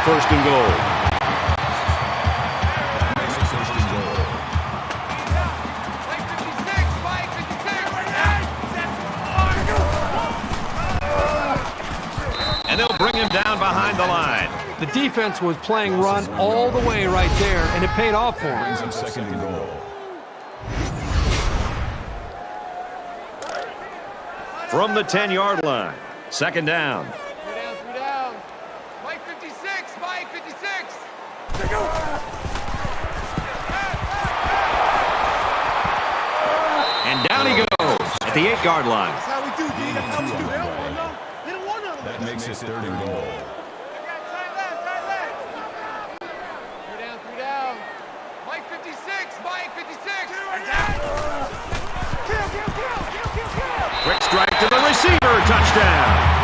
First and goal. And they'll bring him down behind the line. The defense was playing run all the way right there, and it paid off for him. Second and goal. From the 10-yard line, second down. And down he goes at the 8-yard line. That's how we do, D. That's how we do. That makes it 3rd and goal. 3 down. Mike 56, Mike 56. Quick strike to the receiver, touchdown.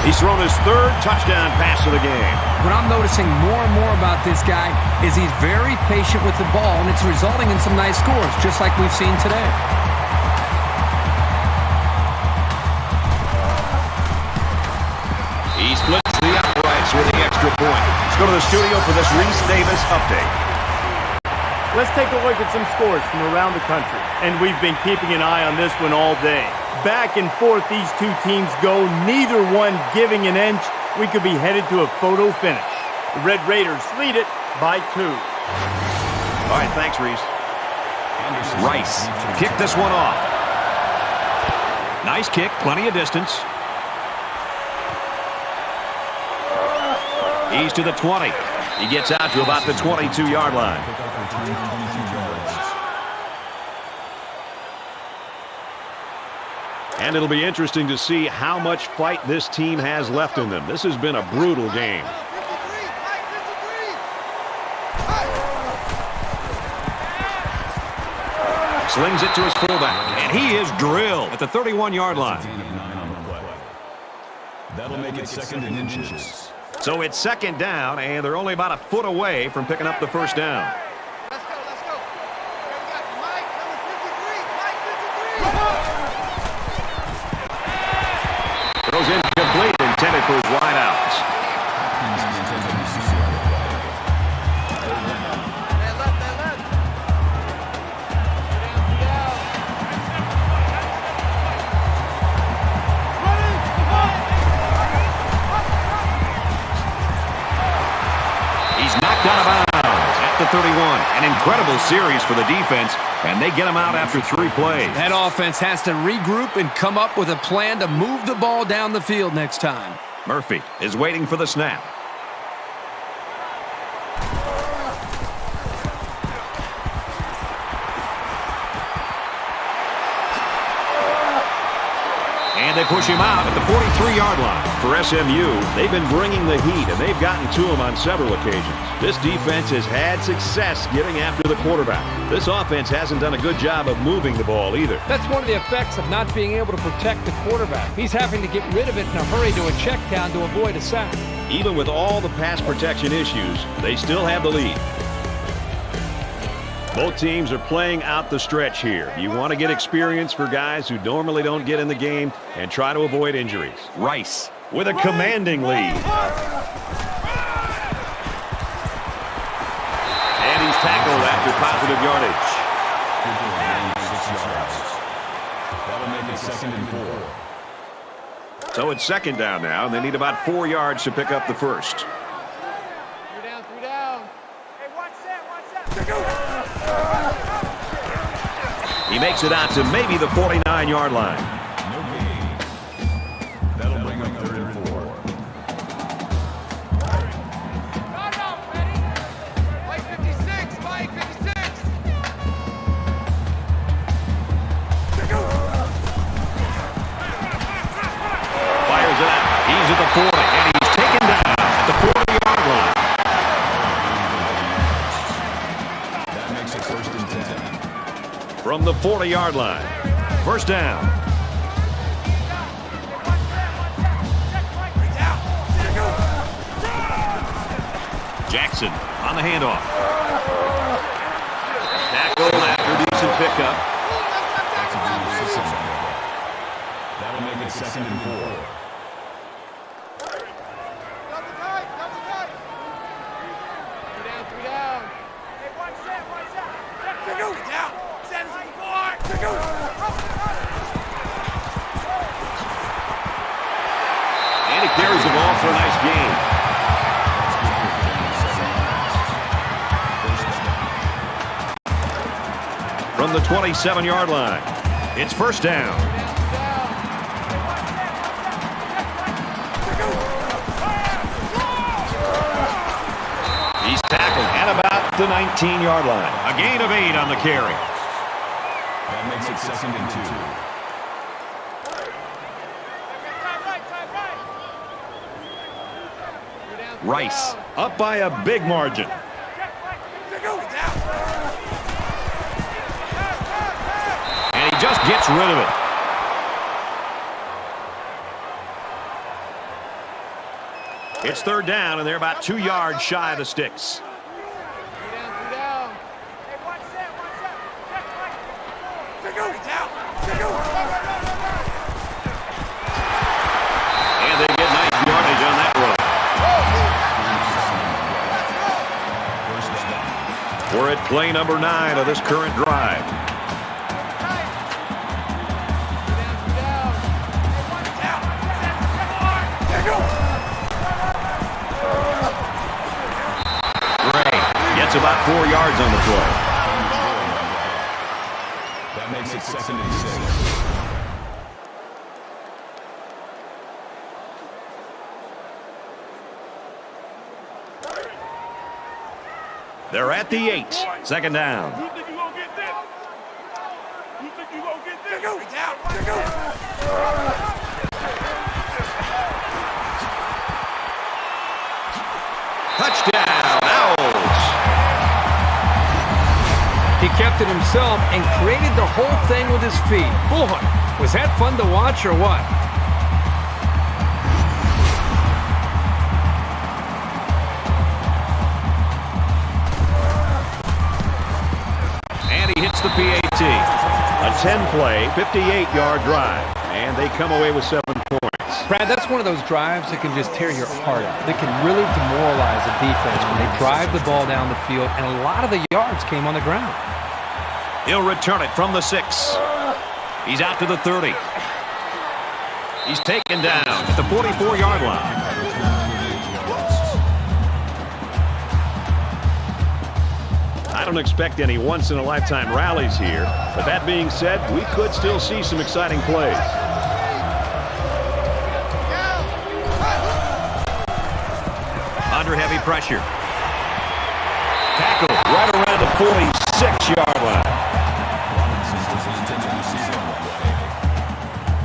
He's thrown his 3rd touchdown pass of the game. What I'm noticing more and more about this guy is he's very patient with the ball, and it's resulting in some nice scores, just like we've seen today. He splits the uprights with the extra point. Let's go to the studio for this Reese Davis update. Let's take a look at some scores from around the country. And we've been keeping an eye on this one all day. Back and forth these two teams go, neither one giving an inch. We could be headed to a photo finish. The Red Raiders lead it by 2. All right, thanks, Reese. Rice kicked this one off. Nice kick, plenty of distance. He's to the 20. He gets out to about the 22-yard line. And it'll be interesting to see how much fight this team has left in them. This has been a brutal game. Slings it to his fullback, and he is drilled at the 31-yard line. That'll make it 2nd and inches. So it's 2nd down, and they're only about a foot away from picking up the first down. Let's go, let's go. Here we got Mike, number 53. Mike 53. Throws incomplete, intended for his wideouts. Knocked out of bounds at the 31. An incredible series for the defense, and they get him out after 3 plays. That offense has to regroup and come up with a plan to move the ball down the field next time. Murphy is waiting for the snap. And they push him out at the 43-yard line. For SMU, they've been bringing the heat, and they've gotten to him on several occasions. This defense has had success getting after the quarterback. This offense hasn't done a good job of moving the ball either. That's one of the effects of not being able to protect the quarterback. He's having to get rid of it in a hurry to a check down to avoid a sack. Even with all the pass protection issues, they still have the lead. Both teams are playing out the stretch here. You want to get experience for guys who normally don't get in the game and try to avoid injuries. Rice with a commanding lead. And he's tackled after positive yardage. That'll make it 2nd and 4. So it's 2nd down now, and they need about 4 yards to pick up the first. 3 down. Hey, watch that. He makes it out to maybe the 49-yard line. No gain. That'll bring up 3rd and 4. Run out, ready? Mike 56, Mike 56. Fires it out. He's at the 40, and he's taken down at the 40-yard line. That makes it 1st and 10. From the 40-yard line. 1st down. Jackson on the handoff. Tackled after decent pickup. That'll make it 2nd and 4. Double tight. 3 down. Hey, watch that. Down. Send some support. And he carries the ball for a nice gain. From the 27-yard line, it's 1st down. He's tackled at about the 19-yard line. A gain of 8 on the carry. That makes it 2nd and 2. Rice up by a big margin. And he just gets rid of it. It's 3rd down, and they're about 2 yards shy of the sticks. 3 down. Hey, watch that. And they get nice yardage on that run. We're at play number 9 of this current drive. Gray gets about 4 yards on the play. That makes it 2nd and 6. They're at the 8. 2nd down. You think you gonna get this? Touchdown, Owls. He kept it himself and created the whole thing with his feet. Boy, was that fun to watch or what? And he hits the PAT. A 10-play, 58-yard drive. And they come away with 7 points. Brad, that's one of those drives that can just tear your heart out. That can really demoralize a defense when they drive the ball down the field, and a lot of the yards came on the ground. He'll return it from the 6. He's out to the 30. He's taken down at the 44-yard line. I don't expect any once-in-a-lifetime rallies here, but that being said, we could still see some exciting plays. Under heavy pressure. Tackle right around the 46-yard line.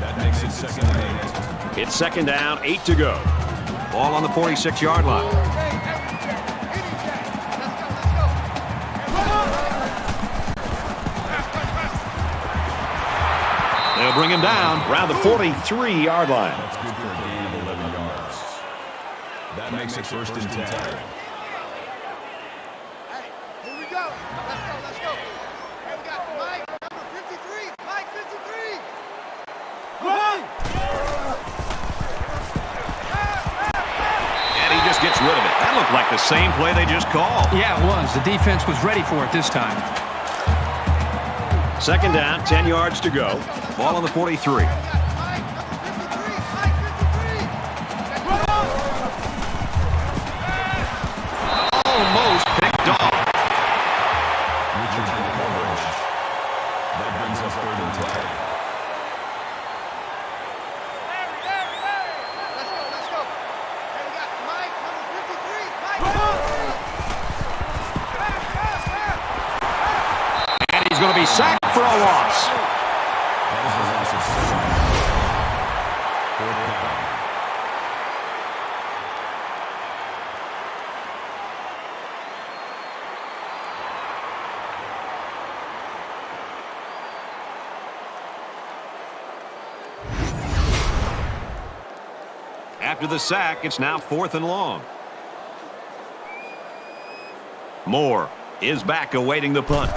That makes it 2nd and 8. It's 2nd down, 8 to go. Ball on the 46-yard line. They'll bring him down around the 43-yard line. That's good for a gain of 11 yards. That makes it 1st and 10. Hey, here we go. Let's go. Hey, we got Mike, number 53. Mike, 53. And he just gets rid of it. That looked like the same play they just called. Yeah, it was. The defense was ready for it this time. 2nd down, 10 yards to go. Ball on the 43. Almost picked off. Richards in the coverage. That brings us 3rd and 10. Let's go. Hey, we got Mike, number 53. Mike, And he's going to be sacked for a loss. That is a loss of 7. 4th down. After the sack, it's now 4th and long. Moore is back awaiting the punt.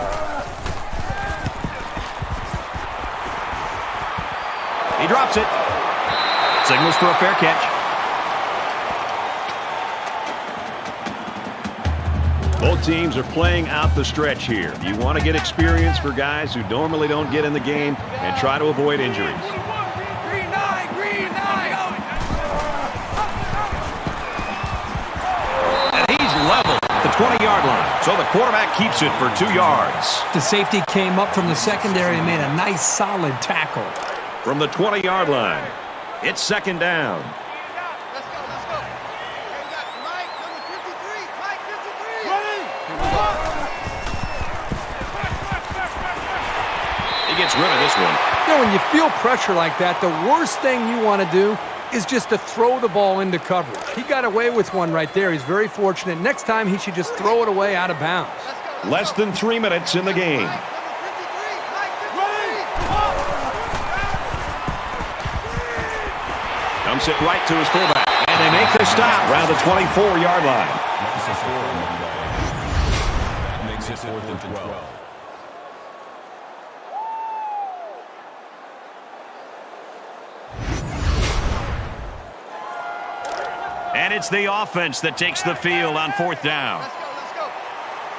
He drops it. Signals for a fair catch. Both teams are playing out the stretch here. You want to get experience for guys who normally don't get in the game and try to avoid injuries. And he's level at the 20-yard line. So the quarterback keeps it for 2 yards. The safety came up from the secondary and made a nice, solid tackle. From the 20-yard line, it's 2nd down. Let's go. Hey, we got Mike, number 53. Mike, 53. He gets rid of this one. You know, when you feel pressure like that, the worst thing you want to do is just to throw the ball into coverage. He got away with one right there. He's very fortunate. Next time, he should just throw it away out of bounds. Less than 3 minutes in the game. Dumps it right to his fullback. And they make the stop around the 24-yard line. That's a 4 on the play. That makes it 4th and 12. And it's the offense that takes the field on 4th down. Let's go.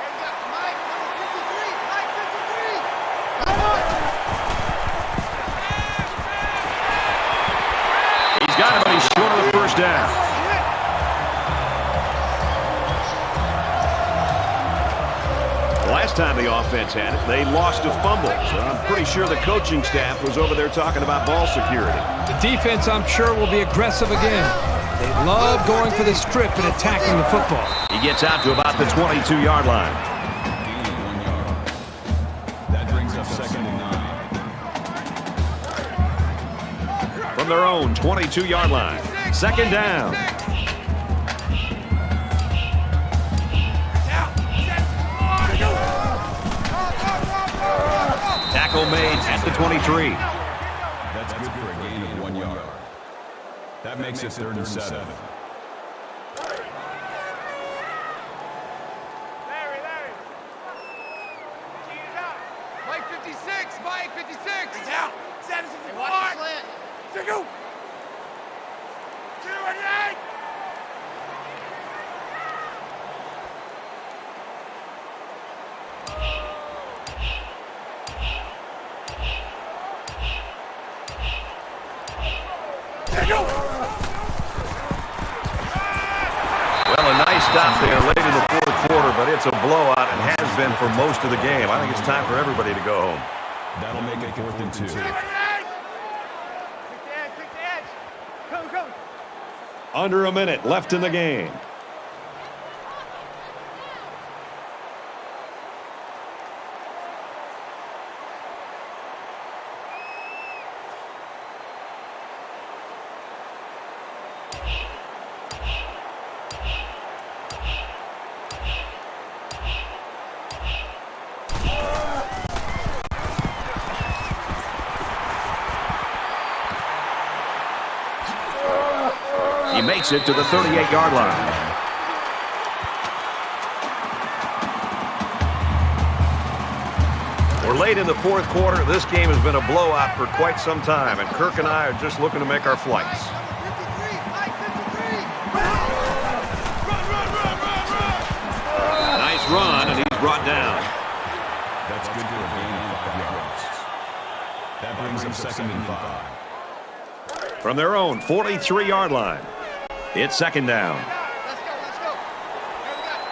Hey, we got Mike, number 53. Mike, 53. He's got it, but he's short of the 1st down. Last time the offense had it, they lost a fumble. So I'm pretty sure the coaching staff was over there talking about ball security. The defense, I'm sure, will be aggressive again. They love going for the strip and attacking the football. He gets out to about the 22-yard line. Gain of 1 yard. That brings us 2nd and 9. From their own 22-yard line. 2nd down. at the 23. That's good for a gain of 1 yard. That makes it 3rd and 7. Larry. Mike 56, Mike 56. He's out. Sanderson for 4. Take go. 2 and 8. Well, a nice stop there late in the 4th quarter, but it's a blowout and has been for most of the game. I think it's time for everybody to go home. That'll make it 4th and 2. Kick the edge. Go. Under a minute left in the game. He makes it to the 38-yard line. We're late in the 4th quarter. This game has been a blowout for quite some time, and Kirk and I are just looking to make our flights. Nice run, and he's brought down. That's good for a gain of 5 yards. That brings up 2nd and 5. From their own 43-yard line, it's 2nd down. Let's go. There we go.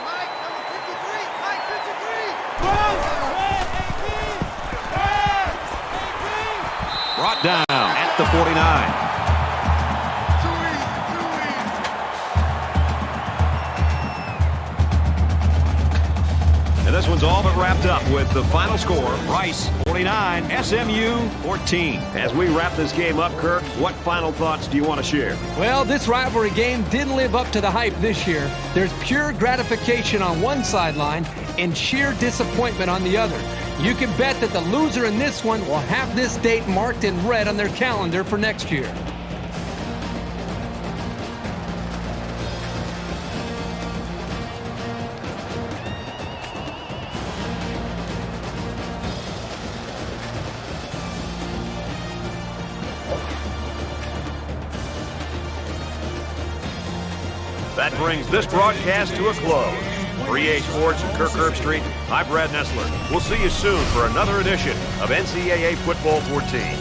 Mike, number 53. Mike 53. Brought down at the 49. And this one's all but wrapped up with the final score. Rice 49, SMU 14. As we wrap this game up, Kirk, what final thoughts do you want to share? Well, this rivalry game didn't live up to the hype this year. There's pure gratification on one sideline and sheer disappointment on the other. You can bet that the loser in this one will have this date marked in red on their calendar for next year. That brings this broadcast to a close. For EA Sports and Kirk Herbstreit, I'm Brad Nessler. We'll see you soon for another edition of NCAA Football 14.